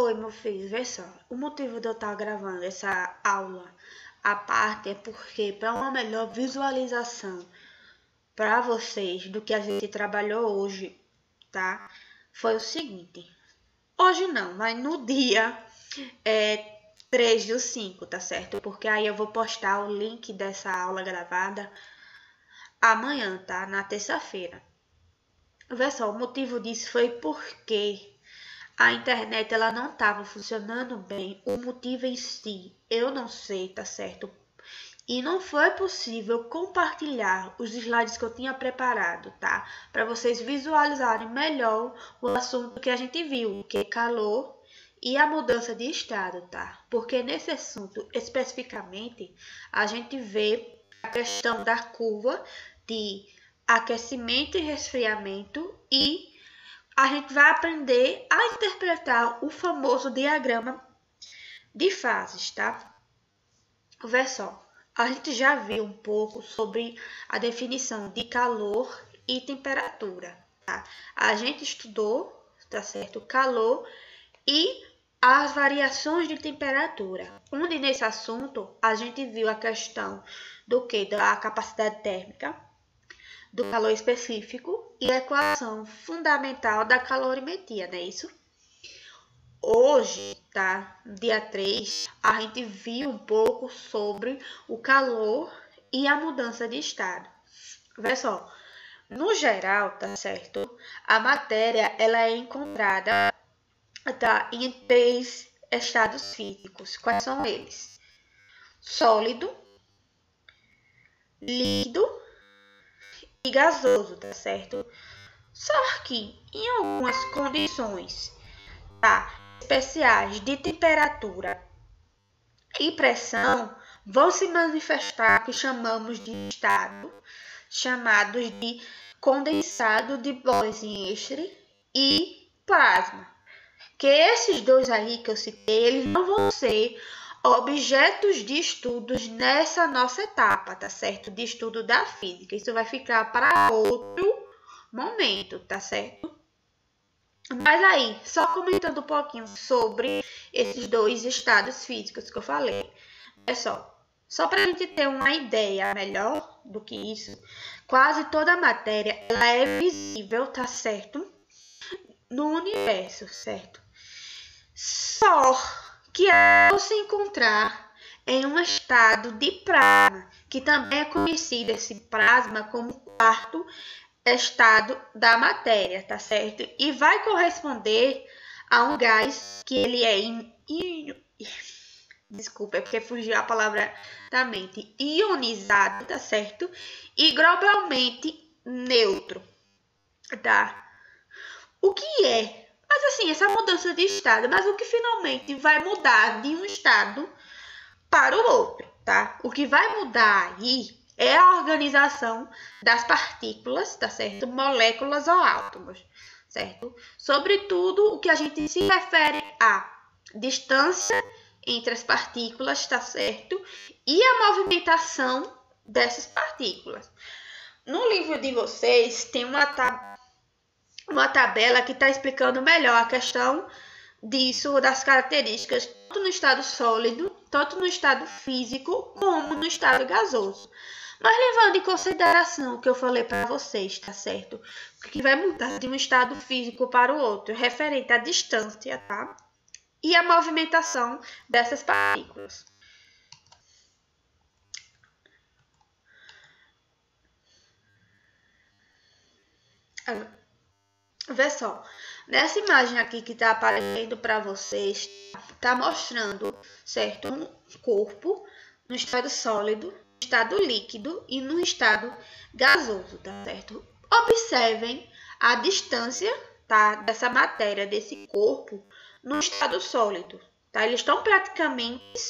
Oi, meu filho, vê só. O motivo de eu estar gravando essa aula à parte é porque, para uma melhor visualização para vocês do que a gente trabalhou hoje, tá? Foi o seguinte. Hoje não, mas no dia 3/5, tá certo? Porque aí eu vou postar o link dessa aula gravada amanhã, tá? Na terça-feira. Vê só, o motivo disso foi porque a internet ela não estava funcionando bem. O motivo em si, eu não sei, tá certo? E não foi possível compartilhar os slides que eu tinha preparado, tá? Para vocês visualizarem melhor o assunto que a gente viu, que é calor e a mudança de estado, tá? Porque nesse assunto, especificamente, a gente vê a questão da curva de aquecimento e resfriamento e a gente vai aprender a interpretar o famoso diagrama de fases, tá? Vê só, a gente já viu um pouco sobre a definição de calor e temperatura, tá? A gente estudou, tá certo, calor e as variações de temperatura. Onde nesse assunto a gente viu a questão do que? Da capacidade térmica, do calor específico e a equação fundamental da calorimetria, não é isso? Hoje, tá? Dia 3, a gente viu um pouco sobre o calor e a mudança de estado. Vê só, no geral, tá certo? A matéria ela é encontrada, tá, em 3 estados físicos. Quais são eles? Sólido, líquido e gasoso, tá certo? Só que em algumas condições, tá, especiais de temperatura e pressão, vão se manifestar o que chamamos de estado, chamados de condensado de Bose-Einstein e plasma. Que esses dois aí que eu citei, eles não vão ser objetos de estudos nessa nossa etapa, tá certo? De estudo da física. Isso vai ficar para outro momento, tá certo? Mas aí, só comentando um pouquinho sobre esses dois estados físicos que eu falei. É só para a gente ter uma ideia melhor do que isso, quase toda a matéria ela é visível, tá certo? No universo, certo? Só que ao se encontrar em um estado de plasma, que também é conhecido esse plasma como quarto estado da matéria, tá certo? E vai corresponder a um gás que ele é desculpa, é porque fugiu a palavra da mente, ionizado, tá certo? E globalmente neutro, tá? O que é? Mas assim, essa mudança de estado, mas o que finalmente vai mudar de um estado para o outro, tá? O que vai mudar aí é a organização das partículas, tá certo? Moléculas ou átomos, certo? Sobretudo o que a gente se refere a distância entre as partículas, tá certo? E a movimentação dessas partículas. No livro de vocês tem uma tabela que está explicando melhor a questão disso, das características, tanto no estado sólido, tanto no estado físico, como no estado gasoso. Mas levando em consideração o que eu falei para vocês, tá certo? Que vai mudar de um estado físico para o outro, referente à distância, tá? E a movimentação dessas partículas. Vê só, nessa imagem aqui que está aparecendo para vocês, está mostrando, certo? Um corpo no estado sólido, no estado líquido e no estado gasoso, tá certo? Observem a distância, tá, dessa matéria, desse corpo, no estado sólido, tá? Eles estão praticamente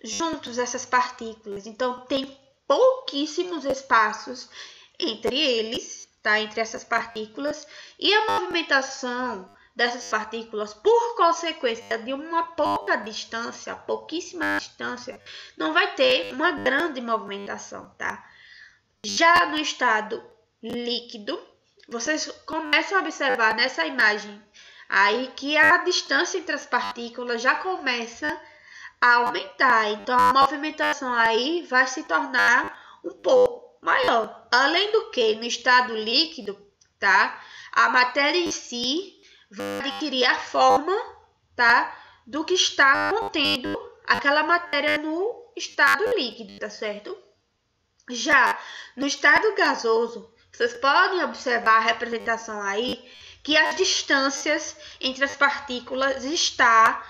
juntos, essas partículas, então tem pouquíssimos espaços entre eles, tá? Entre essas partículas, e a movimentação dessas partículas, por consequência de uma pouca distância, pouquíssima distância, não vai ter uma grande movimentação, tá? Já no estado líquido, vocês começam a observar nessa imagem aí que a distância entre as partículas já começa a aumentar. Então, a movimentação aí vai se tornar um pouco maior. Além do que, no estado líquido, tá? A matéria em si vai adquirir a forma, tá? Do que está contendo aquela matéria no estado líquido, tá certo? Já no estado gasoso, vocês podem observar a representação aí que as distâncias entre as partículas está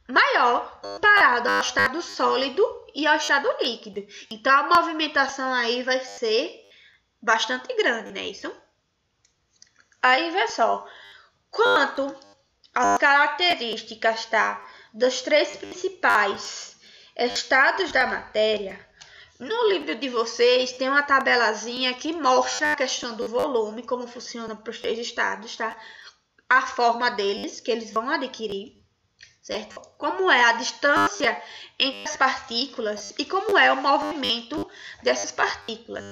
maior comparado ao estado sólido e ao estado líquido. Então, a movimentação aí vai ser bastante grande, né? Isso? Aí, vê só. Quanto às características, tá, dos três principais estados da matéria, no livro de vocês tem uma tabelazinha que mostra a questão do volume, como funciona para os três estados, tá? A forma deles, que eles vão adquirir, certo? Como é a distância entre as partículas e como é o movimento dessas partículas.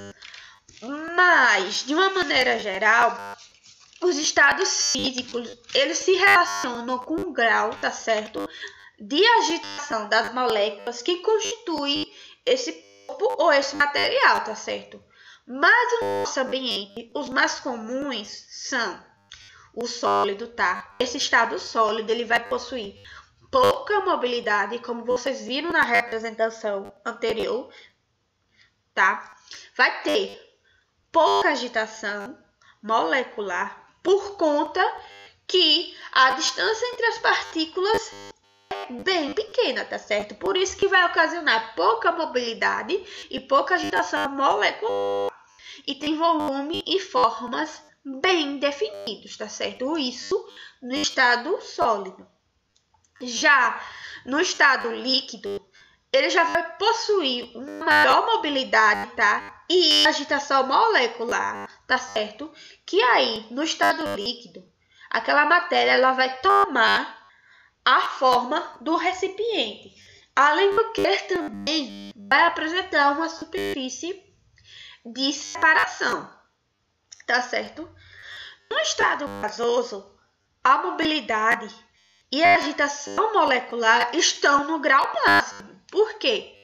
Mas, de uma maneira geral, os estados físicos, eles se relacionam com o grau, tá certo? De agitação das moléculas que constitui esse corpo ou esse material, tá certo? Mas no nosso ambiente, os mais comuns são o sólido, tá? Esse estado sólido, ele vai possuir pouca mobilidade, como vocês viram na representação anterior, tá? Vai ter pouca agitação molecular por conta que a distância entre as partículas é bem pequena, tá certo? Por isso que vai ocasionar pouca mobilidade e pouca agitação molecular. E tem volume e formas bem definidos, tá certo? Isso no estado sólido. Já no estado líquido, ele já vai possuir uma maior mobilidade, tá? E agitação molecular, tá certo? Que aí, no estado líquido, aquela matéria ela vai tomar a forma do recipiente. Além do que também vai apresentar uma superfície de separação, tá certo? No estado gasoso, a mobilidade e a agitação molecular estão no grau máximo. Por quê?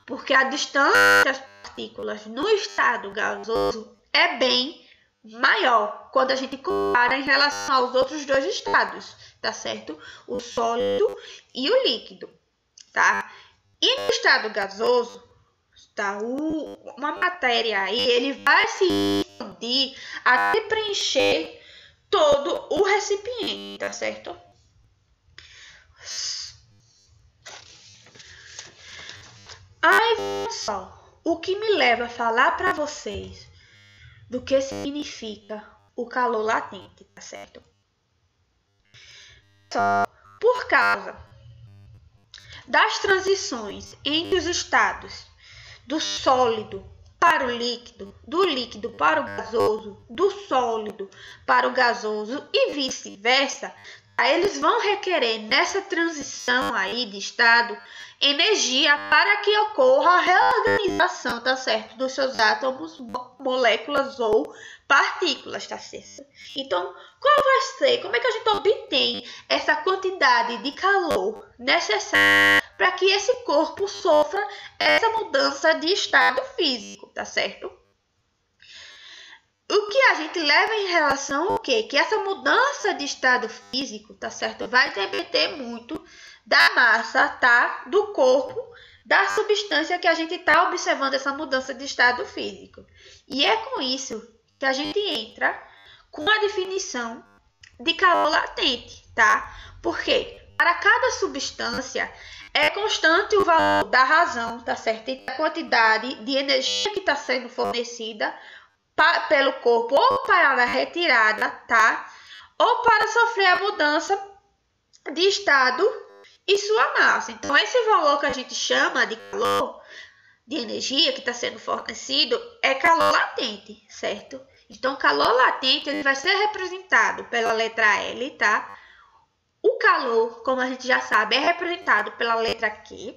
Porque a distância das partículas no estado gasoso é bem maior quando a gente compara em relação aos outros dois estados, tá certo? O sólido e o líquido, tá? E no estado gasoso, tá? Uma matéria aí, ele vai se expandir até preencher todo o recipiente, tá certo? Aí, pessoal, o que me leva a falar para vocês do que significa o calor latente, tá certo? Por causa das transições entre os estados do sólido para o líquido, do líquido para o gasoso, do sólido para o gasoso e vice-versa, eles vão requerer nessa transição aí de estado energia para que ocorra a reorganização, tá certo? Dos seus átomos, moléculas ou partículas, tá certo? Então, qual vai ser? Como é que a gente obtém essa quantidade de calor necessária para que esse corpo sofra essa mudança de estado físico, tá certo? O que a gente leva em relação ao quê? Que essa mudança de estado físico, tá certo? Vai depender muito da massa, tá? Do corpo, da substância que a gente está observando essa mudança de estado físico. E é com isso que a gente entra com a definição de calor latente, tá? Porque para cada substância é constante o valor da razão, tá certo? E a quantidade de energia que está sendo fornecida pelo corpo ou para a retirada, tá? Ou para sofrer a mudança de estado e sua massa. Então, esse valor que a gente chama de calor, de energia que está sendo fornecido, é calor latente, certo? Então, o calor latente ele vai ser representado pela letra L, tá? O calor, como a gente já sabe, é representado pela letra Q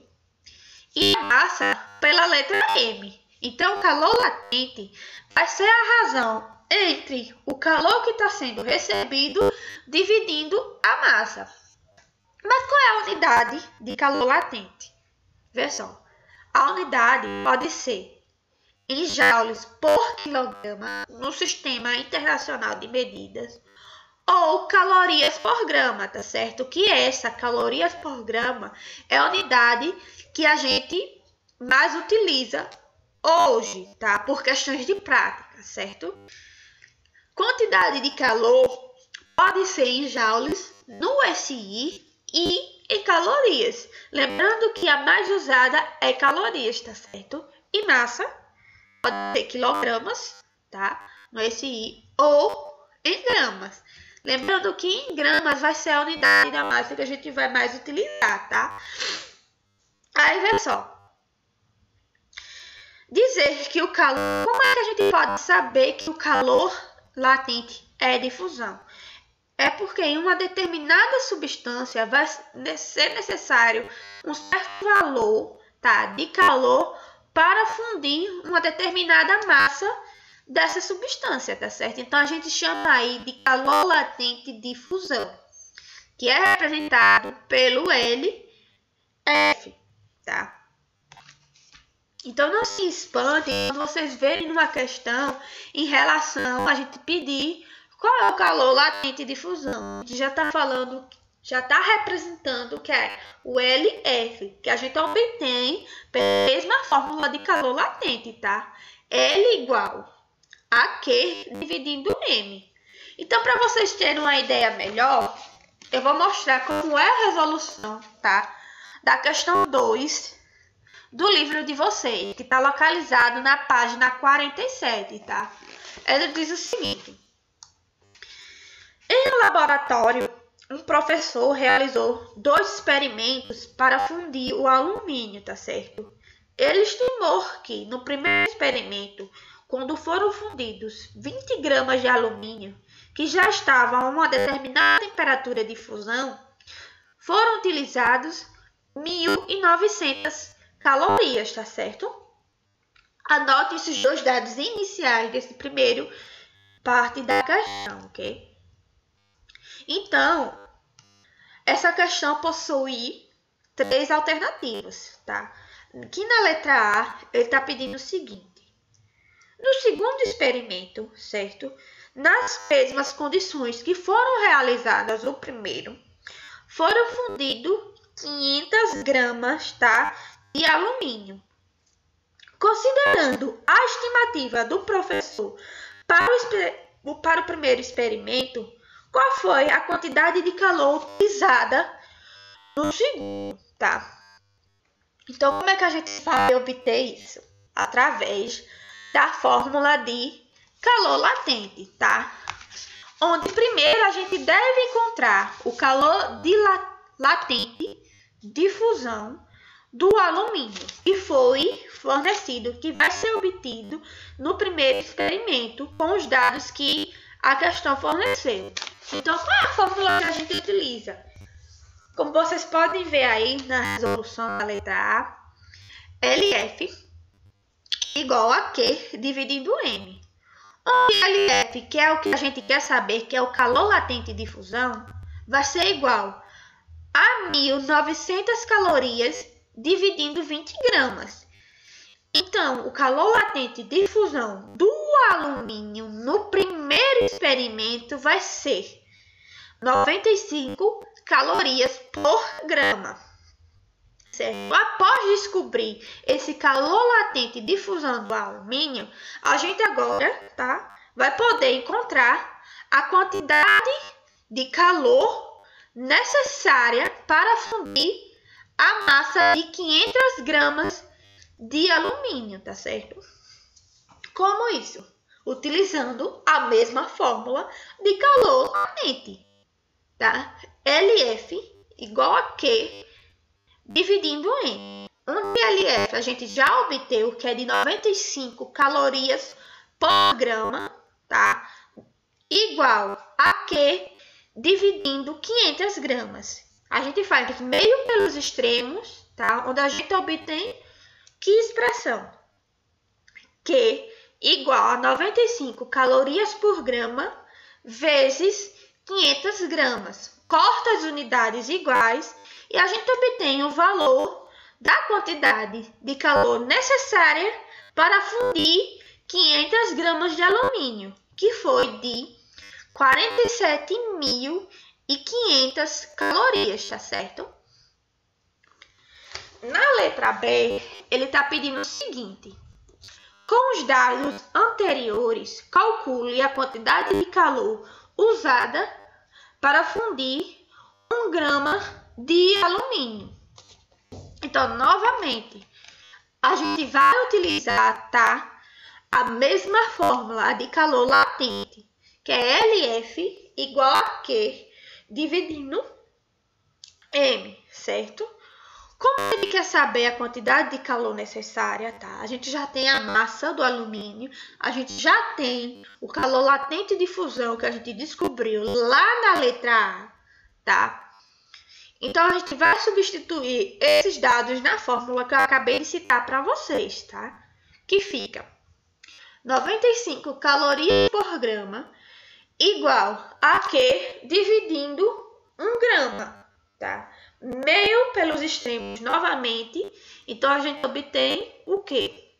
e a massa pela letra M. Então, o calor latente vai ser a razão entre o calor que está sendo recebido dividindo a massa. Mas qual é a unidade de calor latente? Vê só, a unidade pode ser em joules por quilograma no Sistema Internacional de Medidas ou calorias por grama, tá certo? Que essa calorias por grama é a unidade que a gente mais utiliza hoje, tá? Por questões de prática, certo? Quantidade de calor pode ser em joules, no SI e em calorias. Lembrando que a mais usada é calorias, tá certo? E massa pode ser quilogramas, tá? No SI ou em gramas. Lembrando que em gramas vai ser a unidade da massa que a gente vai mais utilizar, tá? Aí, vê só. Dizer que o calor... Como é que a gente pode saber que o calor latente é difusão? É porque em uma determinada substância vai ser necessário um certo valor, tá, de calor para fundir uma determinada massa dessa substância, tá certo? Então, a gente chama aí de calor latente de fusão, que é representado pelo LF, tá? Então, não se espantem quando vocês verem numa questão em relação a gente pedir qual é o calor latente de fusão. A gente já está falando, já está representando o que é o LF, que a gente obtém pela mesma fórmula de calor latente, tá? L igual a Q dividindo M. Então, para vocês terem uma ideia melhor, eu vou mostrar como é a resolução, tá? Da questão 2 do livro de vocês, que está localizado na página 47, tá? Ele diz o seguinte: em um laboratório, um professor realizou 2 experimentos para fundir o alumínio, tá certo? Ele estimou que, no primeiro experimento, quando foram fundidos 20 gramas de alumínio, que já estavam a uma determinada temperatura de fusão, foram utilizados 1.900 calorias, tá certo? Anote esses 2 dados iniciais desse primeiro parte da questão, ok? Então, essa questão possui 3 alternativas, tá? Que na letra A, ele está pedindo o seguinte: no segundo experimento, certo? Nas mesmas condições que foram realizadas no primeiro, foram fundidos 500 gramas, tá, de alumínio. Considerando a estimativa do professor para o primeiro experimento, qual foi a quantidade de calor utilizada no segundo, tá? Então, como é que a gente vai obter isso? Através da fórmula de calor latente, tá? Onde primeiro a gente deve encontrar o calor latente de fusão do alumínio, que foi fornecido, que vai ser obtido no primeiro experimento com os dados que a questão forneceu. Então, qual é a fórmula que a gente utiliza? Como vocês podem ver aí na resolução da letra A, LF igual a Q dividindo M. Onde LF, que é o que a gente quer saber, que é o calor latente de fusão, vai ser igual a 1.900 calorias dividindo 20 gramas. Então, o calor latente de fusão do alumínio no primeiro experimento vai ser 95 calorias por grama. Certo? Após descobrir esse calor latente de fusão do alumínio, a gente agora, tá, vai poder encontrar a quantidade de calor necessária para fundir a massa de 500 gramas de alumínio, tá certo? Como isso? Utilizando a mesma fórmula de calor latente, tá? LF igual a Q dividindo em onde LF a gente já obteve, que é de 95 calorias por grama, tá? Igual a Q dividindo 500 gramas. A gente faz meio pelos extremos, tá? Onde a gente obtém que expressão? Q igual a 95 calorias por grama vezes 500 gramas. Corta as unidades iguais e a gente obtém o valor da quantidade de calor necessária para fundir 500 gramas de alumínio, que foi de 47.500 calorias, tá certo? Na letra B, ele está pedindo o seguinte: com os dados anteriores, calcule a quantidade de calor usada para fundir 1 grama de alumínio. Então, novamente, a gente vai utilizar, tá, a mesma fórmula de calor latente, que é LF igual a Q dividindo M, certo? Como a gente quer saber a quantidade de calor necessária, tá? A gente já tem a massa do alumínio, a gente já tem o calor latente de fusão que a gente descobriu lá na letra A, tá? Então, a gente vai substituir esses dados na fórmula que eu acabei de citar para vocês, tá? Que fica 95 calorias por grama igual a Q dividindo 1 grama, tá? Meio pelos extremos novamente, então a gente obtém o quê?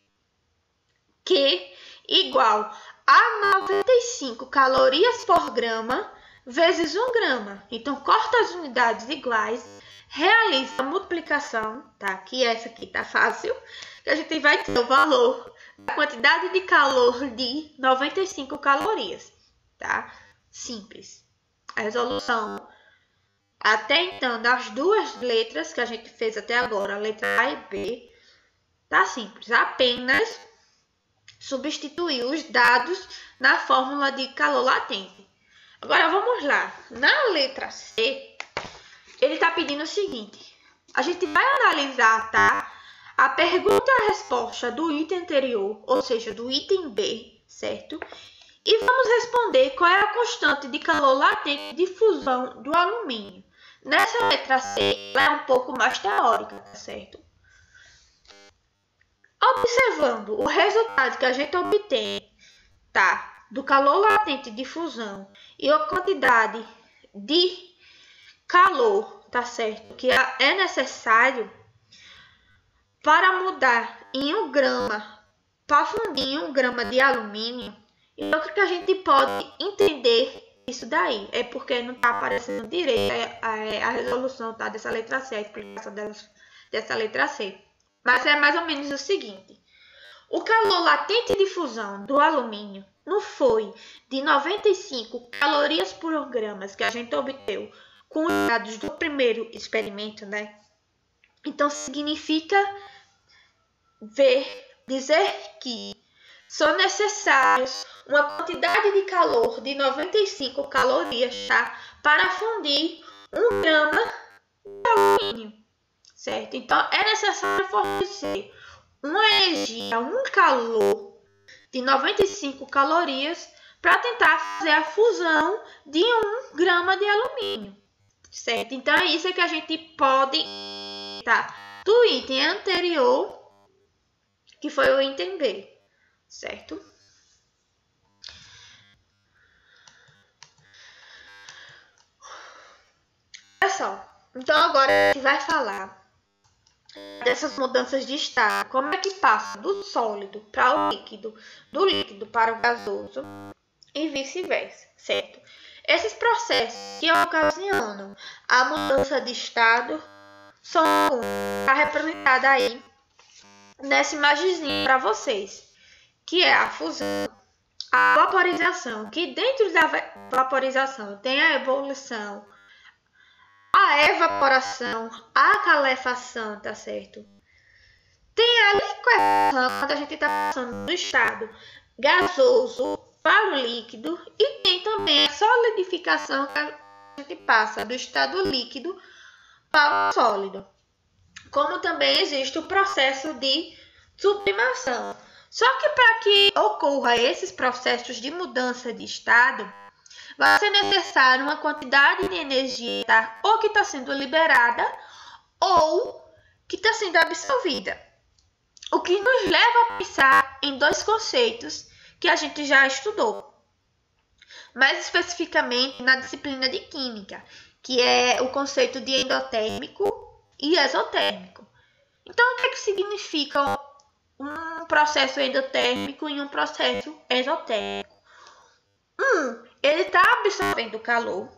Q igual a 95 calorias por grama vezes 1 grama. Então, corta as unidades iguais, realiza a multiplicação, tá? Que essa aqui tá fácil, que a gente vai ter o valor da quantidade de calor de 95 calorias, tá? Simples. A resolução até então das duas letras que a gente fez até agora, a letra A e B, tá simples. Apenas substituir os dados na fórmula de calor latente. Agora vamos lá. Na letra C, ele está pedindo o seguinte: a gente vai analisar, tá, a pergunta e a resposta do item anterior, ou seja, do item B, certo? E vamos responder qual é a constante de calor latente de fusão do alumínio. Nessa letra C, ela é um pouco mais teórica, tá certo? Observando o resultado que a gente obtém, tá, do calor latente de fusão e a quantidade de calor, tá certo, que é necessário para mudar em 1 grama, para fundir em 1 grama de alumínio, então o que a gente pode entender isso daí? É porque não está aparecendo direito a resolução, tá, dessa letra C, a explicação dessa letra C. Mas é mais ou menos o seguinte: o calor latente de fusão do alumínio não foi de 95 calorias por grama que a gente obteve com os dados do primeiro experimento, né? Então, significa dizer que são necessários uma quantidade de calor de 95 calorias, tá, para fundir 1 grama de alumínio, certo? Então, é necessário fornecer uma energia, um calor de 95 calorias para tentar fazer a fusão de 1 grama de alumínio, certo? Então, é isso que a gente pode, tá, do item anterior, que foi o item B, certo? Pessoal, então agora a gente vai falar dessas mudanças de estado, como é que passa do sólido para o líquido, do líquido para o gasoso e vice-versa, certo? Esses processos que ocasionam a mudança de estado são representados aí nessa imagenzinha para vocês, que é a fusão, a vaporização, que dentro da vaporização tem a ebulição, a evaporação, a calefação, tá certo? Tem a liquefação, quando a gente está passando do estado gasoso para o líquido, e tem também a solidificação, que a gente passa do estado líquido para o sólido. Como também existe o processo de sublimação. Só que para que ocorra esses processos de mudança de estado, vai ser necessário uma quantidade de energia, tá, ou que está sendo liberada ou que está sendo absorvida. O que nos leva a pensar em dois conceitos, que a gente já estudou. Mais especificamente na disciplina de Química, que é o conceito de endotérmico e exotérmico. Então, o que é que significa um processo endotérmico e um processo exotérmico? Ele está absorvendo calor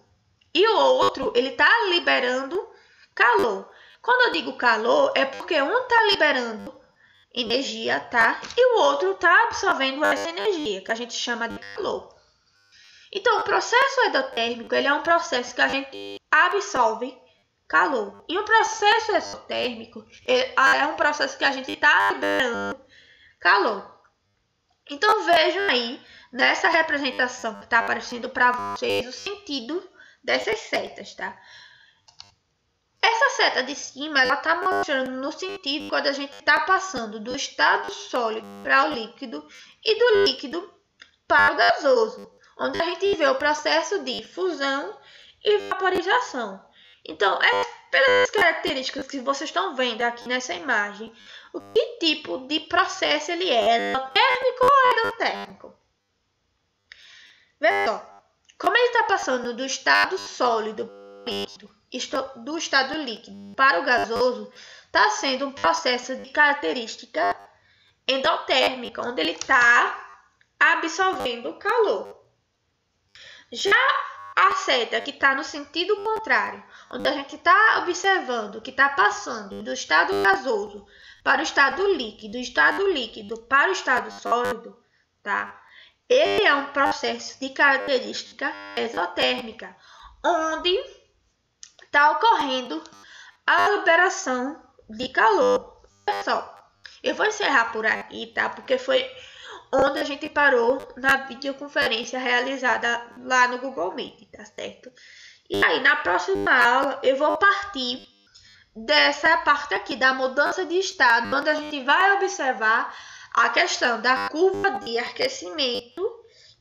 e o outro ele está liberando calor. Quando eu digo calor, é porque um está liberando energia, tá? E o outro está absorvendo essa energia, que a gente chama de calor. Então, o processo endotérmico ele é um processo que a gente absorve calor. E o processo exotérmico é um processo que a gente está liberando calor. Então, vejam aí, nessa representação que está aparecendo para vocês, o sentido dessas setas, tá? Essa seta de cima, ela está mostrando no sentido quando a gente está passando do estado sólido para o líquido e do líquido para o gasoso, onde a gente vê o processo de fusão e vaporização. Então, pelas características que vocês estão vendo aqui nessa imagem, o que tipo de processo ele é, exotérmico ou endotérmico? Veja só, como ele está passando do estado sólido para o líquido, do estado líquido para o gasoso, está sendo um processo de característica endotérmica, onde ele está absorvendo o calor. Já a seta que está no sentido contrário, onde a gente está observando que está passando do estado gasoso para o estado líquido, do estado líquido para o estado sólido, tá? Ele é um processo de característica exotérmica, onde está ocorrendo a liberação de calor. Pessoal, eu vou encerrar por aqui, tá? Porque foi onde a gente parou na videoconferência realizada lá no Google Meet, tá certo? E aí, na próxima aula, eu vou partir dessa parte aqui, da mudança de estado, onde a gente vai observar a questão da curva de aquecimento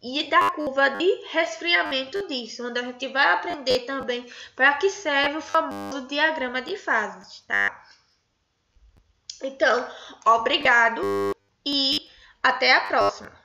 e da curva de resfriamento disso, onde a gente vai aprender também para que serve o famoso diagrama de fases, tá? Então, obrigado e até a próxima!